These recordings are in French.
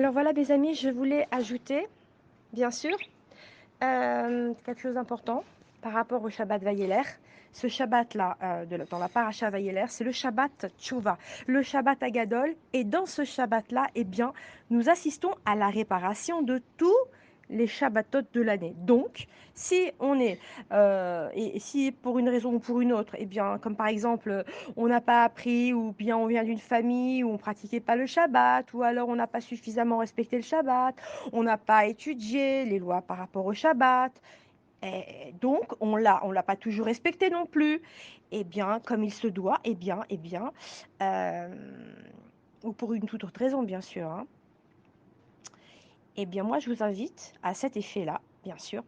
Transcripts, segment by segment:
Alors voilà, mes amis, je voulais ajouter, bien sûr, quelque chose d'important par rapport au Shabbat Vayeler. Ce Shabbat-là, dans la paracha Vayeler, c'est le Shabbat Tchouva, le Shabbat Agadol. Et dans ce Shabbat-là, eh bien, nous assistons à la réparation de tous les Shabbatot de l'année. Donc, si on est, et si pour une raison ou pour une autre, eh bien, comme par exemple, on n'a pas appris, ou bien on vient d'une famille où on pratiquait pas le Shabbat, ou alors on n'a pas suffisamment respecté le Shabbat, on n'a pas étudié les lois par rapport au Shabbat, et donc on l'a pas toujours respecté non plus. Eh bien, comme il se doit, ou pour une toute autre raison, bien sûr, hein. Eh bien, moi, je vous invite à cet effet-là, bien sûr,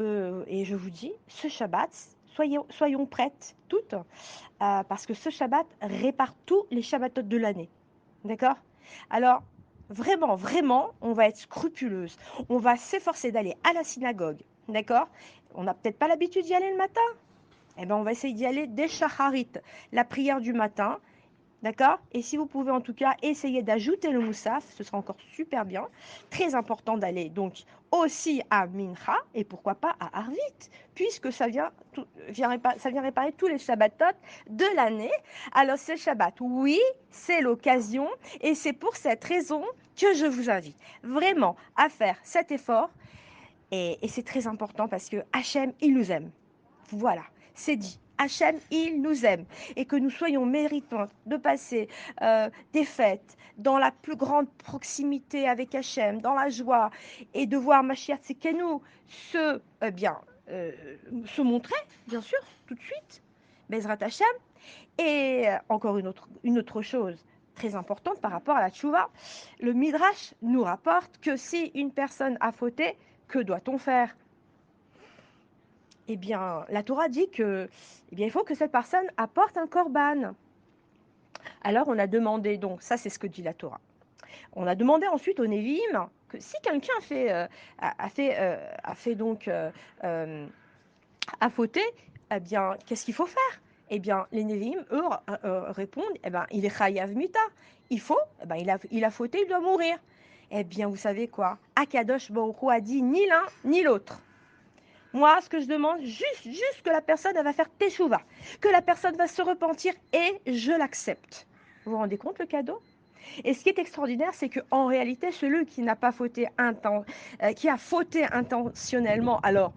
et je vous dis, ce Shabbat, soyons prêtes toutes, parce que ce Shabbat répare tous les Shabbatot de l'année. D'accord? Alors, vraiment, vraiment, on va être scrupuleuse. On va s'efforcer d'aller à la synagogue. D'accord? On n'a peut-être pas l'habitude d'y aller le matin. Eh bien, on va essayer d'y aller dès Shacharit, la prière du matin. D'accord? Et si vous pouvez en tout cas essayer d'ajouter le moussaf, ce sera encore super bien. Très important d'aller donc aussi à Mincha et pourquoi pas à Arvit, puisque ça vient réparer tous les Shabbatot de l'année. Alors ce Shabbat, oui, c'est l'occasion et c'est pour cette raison que je vous invite vraiment à faire cet effort et c'est très important parce que Hachem, il nous aime. Voilà, c'est dit. Hachem, il nous aime. Et que nous soyons méritants de passer des fêtes dans la plus grande proximité avec Hachem, dans la joie, et de voir Mashiach Tzidkenu eh bien, euh, se montrer, bien sûr, tout de suite. Bezrat Hachem. Et encore une autre chose très importante par rapport à la tchouva, le Midrash nous rapporte que si une personne a fauté, que doit-on faire? Eh bien, la Torah dit que, eh bien, il faut que cette personne apporte un korban. Alors, on a demandé, donc, ça, c'est ce que dit la Torah. On a demandé ensuite au Névim que si quelqu'un a fait donc, a fauté, eh bien, qu'est-ce qu'il faut faire? Eh bien, les Névim, eux, répondent, eh bien, il est chayav mita. Il faut, eh bien, il a fauté, il doit mourir. Eh bien, vous savez quoi? Akadosh Baruch Hu a dit ni l'un ni l'autre. Moi, ce que je demande, juste que la personne, elle va faire teshuva, que la personne va se repentir et je l'accepte. Vous vous rendez compte le cadeau? Et ce qui est extraordinaire, c'est qu'en réalité, celui qui n'a pas fauté qui a fauté intentionnellement, alors,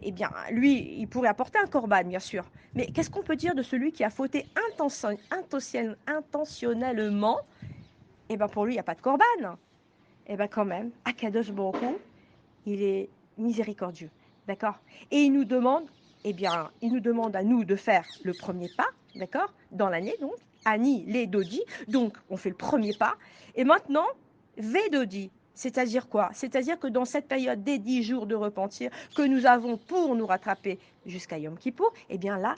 eh bien, lui, il pourrait apporter un korban, bien sûr. Mais qu'est-ce qu'on peut dire de celui qui a fauté intentionnellement? Eh bien, pour lui, il n'y a pas de korban. Eh bien, quand même, Akadosh Baruch Hu, il est miséricordieux. D'accord? Et il nous demande, eh bien, il nous demande à nous de faire le premier pas, d'accord? Dans l'année, donc, Ani, les Dodi. Donc, on fait le premier pas. Et maintenant, Vedodi. C'est-à-dire quoi? C'est-à-dire que dans cette période des 10 jours de repentir que nous avons pour nous rattraper jusqu'à Yom Kippour, eh bien là,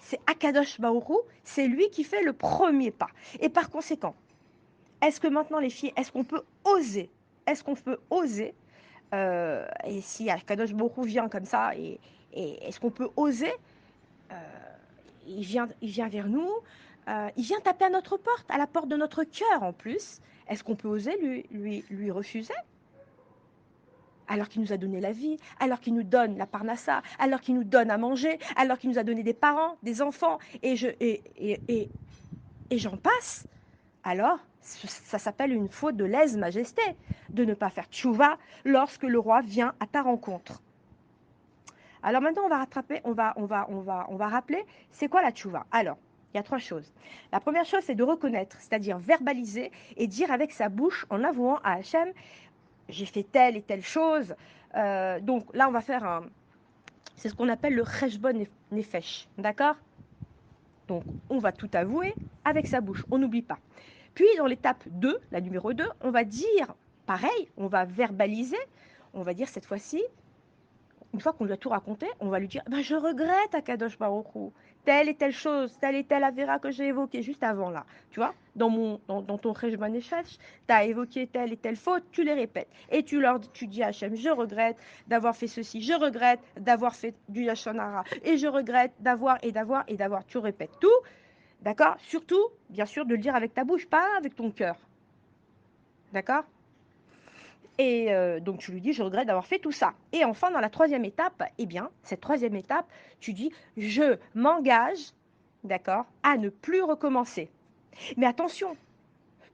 c'est Akadosh Baoru, c'est lui qui fait le premier pas. Et par conséquent, est-ce que maintenant les filles, est-ce qu'on peut oser et si Akadosh Baruch vient comme ça, et est-ce qu'on peut oser euh, il vient vers nous, il vient taper à notre porte, à la porte de notre cœur en plus. Est-ce qu'on peut oser lui refuser? Alors qu'il nous a donné la vie, alors qu'il nous donne la parnassa, alors qu'il nous donne à manger, alors qu'il nous a donné des parents, des enfants, et j'en passe. Alors, ça s'appelle une faute de lèse-majesté, de ne pas faire tchouva lorsque le roi vient à ta rencontre. Alors maintenant, on va rappeler, c'est quoi la tchouva? Alors, il y a trois choses. La première chose, c'est de reconnaître, c'est-à-dire verbaliser et dire avec sa bouche en avouant à Hachem, j'ai fait telle et telle chose. Donc là, on va faire c'est ce qu'on appelle le cheshbon nefesh, d'accord? Donc, on va tout avouer avec sa bouche, on n'oublie pas. Puis, dans l'étape 2, la numéro 2, on va dire, pareil, on va verbaliser, on va dire cette fois-ci, une fois qu'on lui a tout raconté, on va lui dire ben, je regrette Akadosh Baruchou, telle et telle chose, telle et telle avéra que j'ai évoquée juste avant là. Tu vois, dans ton Cheshbon Nefesh, tu as évoqué telle et telle faute, tu les répètes. Et tu dis à Hachem je regrette d'avoir fait ceci, je regrette d'avoir fait du Lashon Hara, et je regrette d'avoir et d'avoir et d'avoir. Tu répètes tout, d'accord? Surtout, bien sûr, de le dire avec ta bouche, pas avec ton cœur. D'accord? Et donc tu lui dis: «Je regrette d'avoir fait tout ça» et enfin dans la troisième étape, eh bien, cette troisième étape, tu dis: «Je m'engage, d'accord, à ne plus recommencer». Mais attention,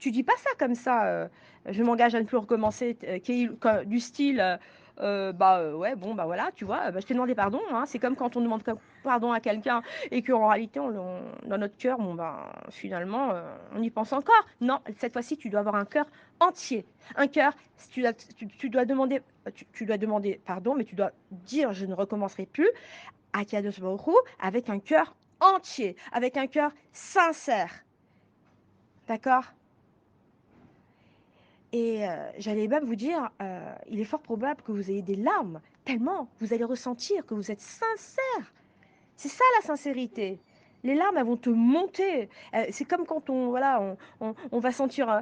tu dis pas ça comme ça, «Je m'engage à ne plus recommencer», qui est du style, ouais, bon, bah, voilà, tu vois? Bah, je t'ai demandé pardon, hein. C'est comme quand on demande pardon à quelqu'un et qu'en réalité dans notre cœur, bon, ben, finalement, on y pense encore. Non, cette fois-ci, tu dois avoir un cœur entier. Un cœur, tu dois demander, tu dois demander pardon, mais tu dois dire: «Je ne recommencerai plus» à Kadosh Baruch Hu avec un cœur entier, avec un cœur sincère. D'accord? Et j'allais même vous dire, il est fort probable que vous ayez des larmes, tellement vous allez ressentir que vous êtes sincère. C'est ça la sincérité. Les larmes, elles vont te monter. C'est comme quand on va sentir,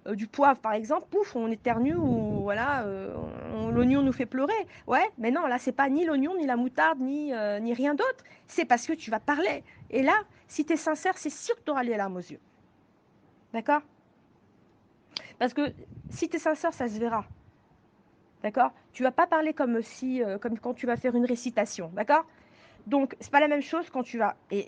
du poivre par exemple, pouf, on éternue ou voilà, l'oignon nous fait pleurer. Ouais, mais non, là, c'est pas ni l'oignon, ni la moutarde, ni rien d'autre. C'est parce que tu vas parler. Et là, si tu es sincère, c'est sûr que tu auras les larmes aux yeux. D'accord? Parce que si tu es sincère, ça se verra. D'accord? Tu vas pas parler comme si, comme quand tu vas faire une récitation, d'accord? Donc c'est pas la même chose quand tu vas et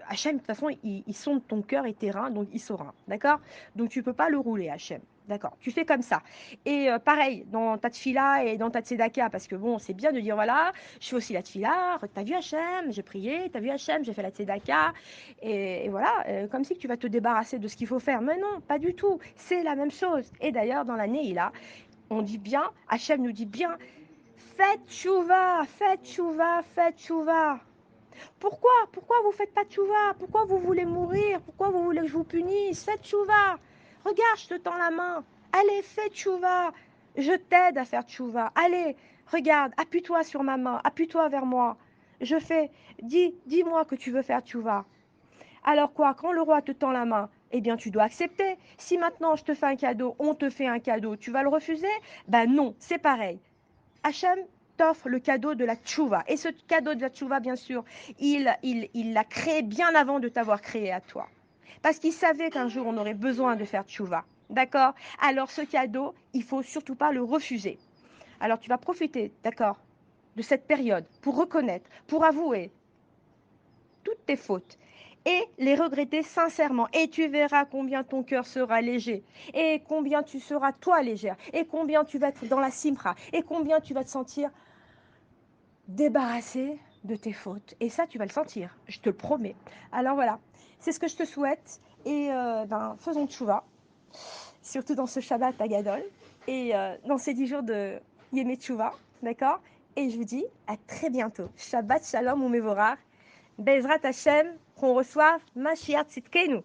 Hachem de toute façon il sonde ton cœur et tes reins, donc il saura, d'accord? Donc tu peux pas le rouler Hachem, d'accord? Tu fais comme ça et pareil dans ta tfila et dans ta tzedaka parce que bon, c'est bien de dire: «Voilà, je fais aussi la tfila, tu as vu Hachem, j'ai prié, tu as vu Hachem, j'ai fait la tzedaka» et voilà, comme si que tu vas te débarrasser de ce qu'il faut faire. Mais non, pas du tout, c'est la même chose et d'ailleurs dans la Neila, on dit bien, Hachem nous dit bien: «Faites tchouva, faites tchouva, faites tchouva». Pourquoi? Pourquoi vous faites pas tchouva? Pourquoi vous voulez mourir? Pourquoi vous voulez que je vous punisse? Faites tchouva. Regarde, je te tends la main. Allez, fais tchouva. Je t'aide à faire tchouva. Allez, regarde, appuie-toi sur ma main, appuie-toi vers moi. Je fais, dis-moi que tu veux faire tchouva. Alors quoi, quand le roi te tend la main, eh bien tu dois accepter. Si maintenant je te fais un cadeau, on te fait un cadeau, tu vas le refuser? Ben non, c'est pareil. Hachem t'offre le cadeau de la tchouva. Et ce cadeau de la tchouva, bien sûr, il l'a créé bien avant de t'avoir créé à toi. Parce qu'il savait qu'un jour on aurait besoin de faire tchouva. D'accord? Alors ce cadeau, il faut surtout pas le refuser. Alors tu vas profiter, d'accord, de cette période pour reconnaître, pour avouer toutes tes fautes et les regretter sincèrement. Et tu verras combien ton cœur sera léger et combien tu seras toi légère et combien tu vas être dans la simra et combien tu vas te sentir débarrassé de tes fautes. Et ça, tu vas le sentir, je te le promets. Alors voilà, c'est ce que je te souhaite et faisons tchouva, surtout dans ce Shabbat à Gadol et dans ces 10 jours de Yemé Tchouva, d'accord? Et je vous dis à très bientôt. Shabbat Shalom ou Mevorach. Bezrat Hashem, qu'on reçoive Mashiach Tzidkenu.